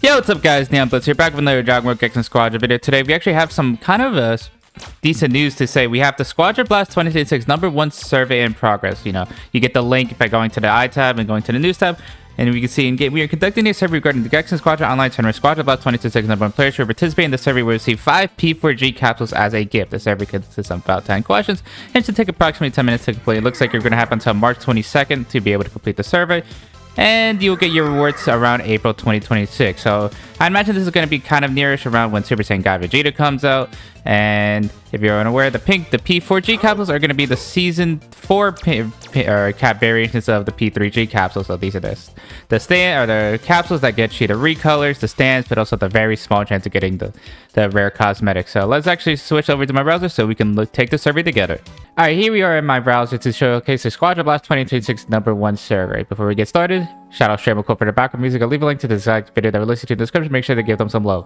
Yo, what's up guys, Blitz here, back with another Dragon Ball Gekishin Squadra video. Today we actually have some kind of decent news to say. We have the Squadra Blast 2026 #1 survey in progress. You get the link by going to the I tab and going to the news tab. And we can see in game, we are conducting a survey regarding the Gekishin Squadra online tournament. Squadra Blast 2026 #1 players who participate in the survey will receive 5 P4G Capsules as a gift. The survey consists of about 10 questions and should take approximately 10 minutes to complete. It looks like you're going to have until March 22nd to be able to complete the survey. And you'll get your rewards around April 2026. So I imagine this is going to be kind of nearish around when Super Saiyan God Vegeta comes out. And if you're unaware, the P4G capsules are going to be the Season 4 cap variations of the P3G capsules. So these are the capsules that get you the recolors, the stands, but also the very small chance of getting the rare cosmetics. So let's actually switch over to my browser so we can take the survey together. Alright, here we are in my browser to showcase the Squadra Blast 2026 #1 survey. Before we get started, shout out Stream Code for the background music. I'll leave a link to the exact video that we're listening to in the description. Make sure to give them some love.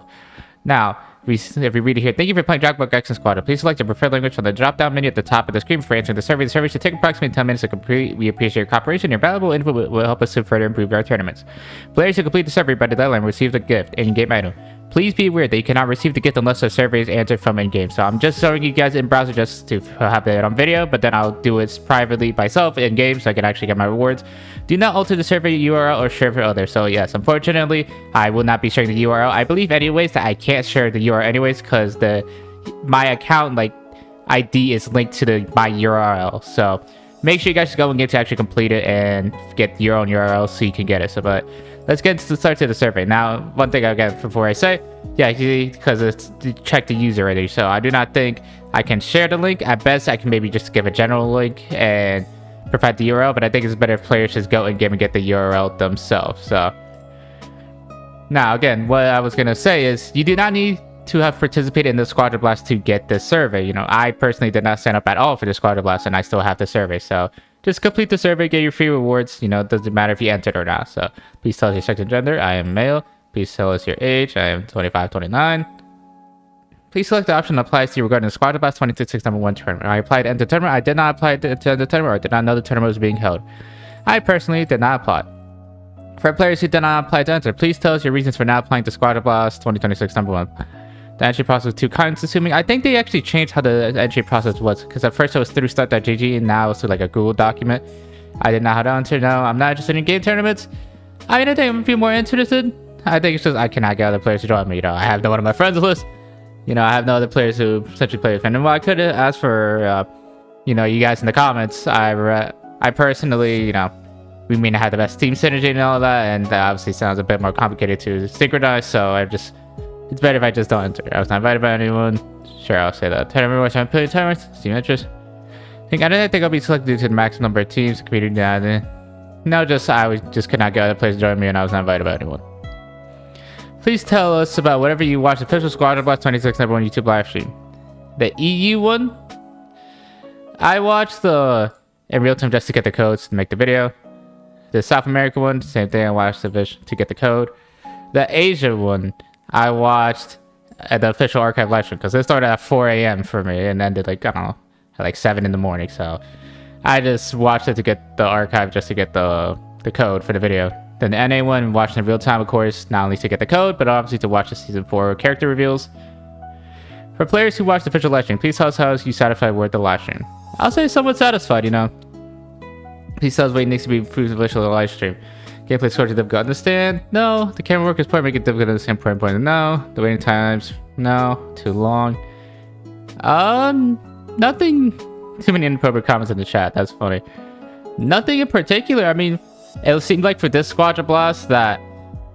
Now, if we read it here, thank you for playing Dragon Ball Gekishin Squadra. Please select your preferred language from the drop-down menu at the top of the screen for answering the survey. The survey should take approximately 10 minutes to complete. We appreciate your cooperation. Your valuable input will help us to further improve our tournaments. Players who complete the survey by the deadline will receive the gift, in-game item. Please be aware that you cannot receive the gift unless the survey is answered from in-game. So I'm just showing you guys in browser just to have it on video, but then I'll do it privately myself in-game so I can actually get my rewards. Do not alter the survey URL or share for others. So yes, unfortunately, I will not be sharing the URL. I believe anyways that I can't share the URL anyways because my account ID is linked to my URL. So make sure you guys go and get to actually complete it and get your own URL so you can get it. So but let's get to the start of the survey. Now, one thing again before I say, yeah, because it's check the user already. So I do not think I can share the link. At best, I can maybe just give a general link and provide the URL, but I think it's better if players just go in game and get the URL themselves. So now again, what I was gonna say is you do not need to have participated in the Squadra Blast to get this survey. I personally did not sign up at all for the Squadra Blast and I still have the survey. So just complete the survey, get your free rewards. It doesn't matter if you entered or not. So please tell us your sex and gender. I am male. Please tell us your age. I am 25, 29. Please select the option that applies to you regarding the Squadra Blast 2026 #1 tournament. I applied to enter tournament. I did not apply to enter the tournament or did not know the tournament was being held. I personally did not apply. For players who did not apply to enter, please tell us your reasons for not applying to Squadra Blast 2026 #1. The entry process was too time-consuming. I think they actually changed how the entry process was because at first it was through start.gg and now it's through a Google document. I didn't know how to enter. No, I'm not interested in game tournaments. I think I'm a few more interested. I think it's just I cannot get other players to join me. I have no one on my friends list. I have no other players who essentially play with me. And I could ask for, you guys in the comments. I personally, we may not have the best team synergy and all that, and that obviously sounds a bit more complicated to synchronize. So it's better if I just don't enter. I was not invited by anyone. Sure, I'll say that. Tournament watch I'm playing tournaments. Team interest. I don't think I'll be selected due to the maximum number of teams. Competing down. No, I just could not get other players to join me, and I was not invited by anyone. Please tell us about whatever you watched. Official Squadra Blast 2026 #1 YouTube live stream. The EU one, I watched in real time just to get the codes to make the video. The South America one, same thing. I watched the vision to get the code. The Asia one, I watched at the official archive live stream because it started at 4 a.m. for me and ended at 7 in the morning. So I just watched it to get the archive just to get the code for the video. Then the NA one, watched in real time, of course, not only to get the code, but obviously to watch the Season 4 character reveals. For players who watched the official live stream, please tell us how you satisfied with the live stream. I'll say somewhat satisfied, Please tell us what needs to be improved in the official live stream. Gameplay score is difficult to understand. No. The camera work is point make it difficult to understand point. No. The waiting times. No. Too long. Nothing. Too many inappropriate comments in the chat. That's funny. Nothing in particular. I mean, it seemed like for this Squadra Blast that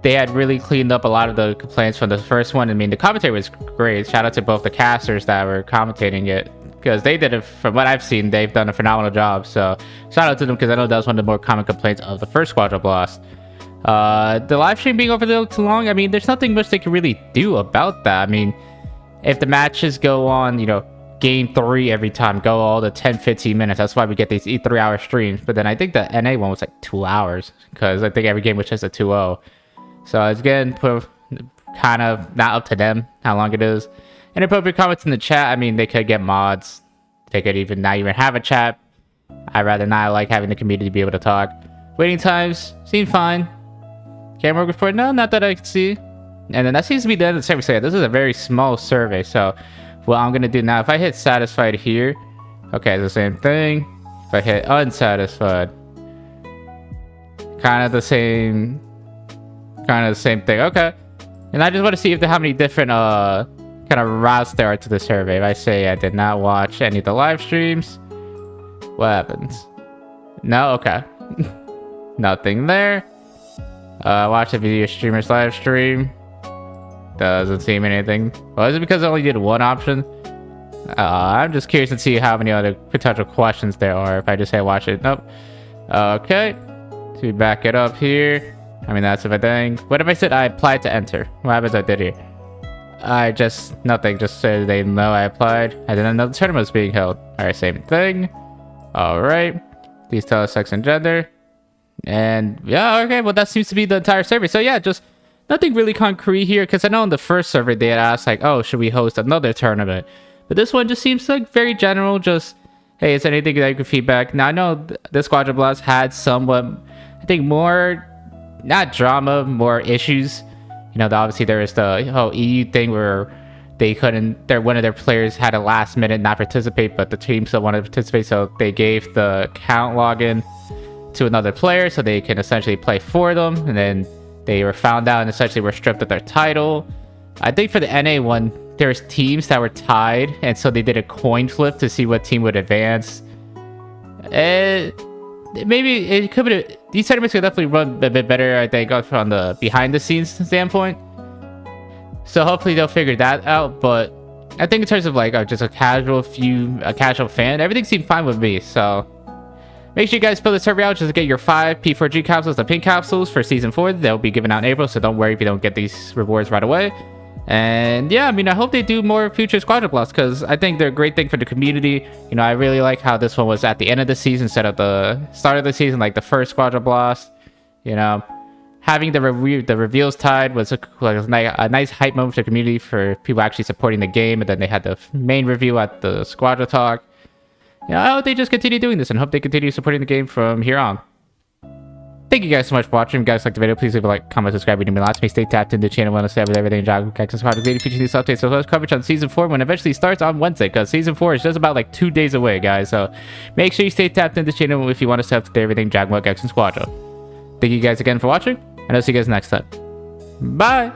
they had really cleaned up a lot of the complaints from the first one. I mean, the commentary was great. Shout out to both the casters that were commentating it because they did it. From what I've seen, they've done a phenomenal job. So shout out to them because I know that was one of the more common complaints of the first Squadra Blast. The live stream being over there too long. I mean, there's nothing much they can really do about that. I mean, if the matches go on, game 3 every time, go all the 10-15 minutes. That's why we get these 3-hour streams. But then I think the NA one was 2 hours because I think every game was just a 2-0. So it's getting kind of not up to them how long it is. Inappropriate comments in the chat. I mean, they could get mods. They could even not even have a chat. I'd rather not like having the community be able to talk. Waiting times seem fine. Camera report? No, not that I can see. And then that seems to be the end of the survey. So yeah, this is a very small survey. So what I'm gonna do now, if I hit satisfied here, okay, it's the same thing. If I hit unsatisfied, kind of the same thing. Okay. And I just want to see if how many different kind of routes there are to the survey. If I say I did not watch any of the live streams, what happens? No, okay. Nothing there. Watch the video streamer's live stream. Doesn't seem anything. Well, is it because I only did one option? I'm just curious to see how many other potential questions there are if I just say watch it. Nope. Okay. So we back it up here. I mean, that's a thing. What if I said I applied to enter? What happens I did here? Nothing. Just said they know I applied. I didn't know the tournament was being held. Alright, same thing. Alright. Please tell us sex and gender. And yeah, okay. Well, that seems to be the entire survey. So yeah, just nothing really concrete here. Because I know in the first survey they had asked like, oh, should we host another tournament? But this one just seems like very general. Just, hey, is there anything that you could feedback? Now, I know the Squadra Blast had somewhat, I think, more, not drama, more issues. You know, obviously there is the whole EU thing where they couldn't, one of their players had a last minute not participate, but the team still wanted to participate. So they gave the account login to another player so they can essentially play for them. And then they were found out and essentially were stripped of their title. I think for the NA one, there's teams that were tied, and so they did a coin flip to see what team would advance. Maybe it could be, these tournaments could definitely run a bit better, I think, from the behind the scenes standpoint. So hopefully they'll figure that out. But I think in terms of like just a casual fan, everything seemed fine with me. So make sure you guys fill the survey out just to get your 5 P4G capsules, the pink capsules for season 4. They'll be given out in April, so don't worry if you don't get these rewards right away. And yeah, I mean, I hope they do more future Squadra Blast because I think they're a great thing for the community. You know, I really like how this one was at the end of the season instead of the start of the season, like the first Squadra Blast. You know, having the reveals tied was a nice hype moment for the community for people actually supporting the game. And then they had the main review at the Squadra Talk. You know, I hope they just continue doing this and hope they continue supporting the game from here on. Thank you guys so much for watching. If you guys liked the video, please leave a like, comment, subscribe, and lots of me. Stay tapped into the channel. Want to stay with everything Dragon Ball Gekishin Squadra. Daily feature news updates. So much coverage on season 4 when it eventually starts on Wednesday, because season 4 is just about like 2 days away, guys. So make sure you stay tapped into the channel if you want to stay up to date everything Dragon Ball Gekishin Squadra. Thank you guys again for watching, and I'll see you guys next time. Bye.